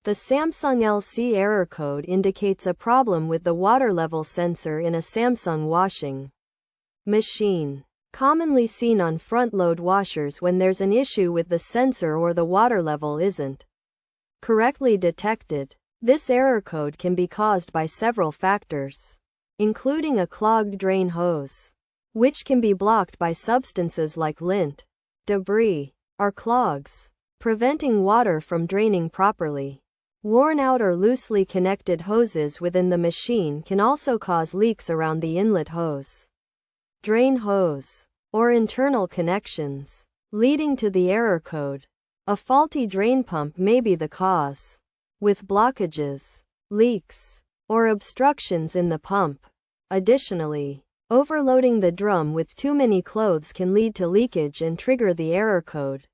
The Samsung LC error code indicates a problem with the water level sensor in a Samsung washing machine. Commonly seen on front-load washers when there's an issue with the sensor or the water level isn't correctly detected. This error code can be caused by several factors, including a clogged drain hose, which can be blocked by substances like lint, debris, or clogs, preventing water from draining properly. Worn out or loosely connected hoses within the machine can also cause leaks around the inlet hose, drain hose, or internal connections, leading to the error code. A faulty drain pump may be the cause, with blockages, leaks, or obstructions in the pump. Additionally, overloading the drum with too many clothes can lead to leakage and trigger the error code.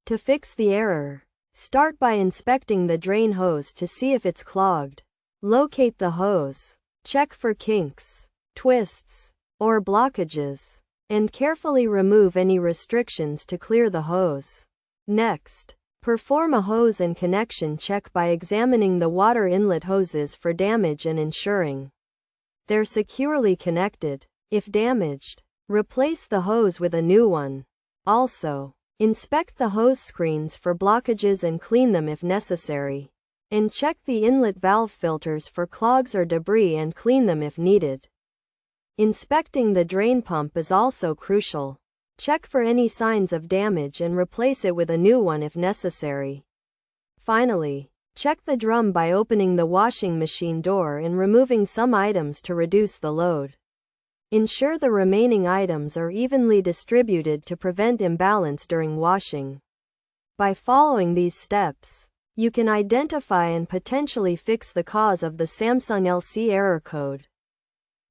To fix the error, start by inspecting the drain hose to see if it's clogged. Locate the hose, check for kinks, twists, or blockages, and carefully remove any restrictions to clear the hose. Next, perform a hose and connection check by examining the water inlet hoses for damage and ensuring they're securely connected. If damaged, replace the hose with a new one. Also, inspect the hose screens for blockages and clean them if necessary. And check the inlet valve filters for clogs or debris and clean them if needed. Inspecting the drain pump is also crucial. Check for any signs of damage and replace it with a new one if necessary. Finally, check the drum by opening the washing machine door and removing some items to reduce the load. Ensure the remaining items are evenly distributed to prevent imbalance during washing. By following these steps, you can identify and potentially fix the cause of the Samsung LC error code.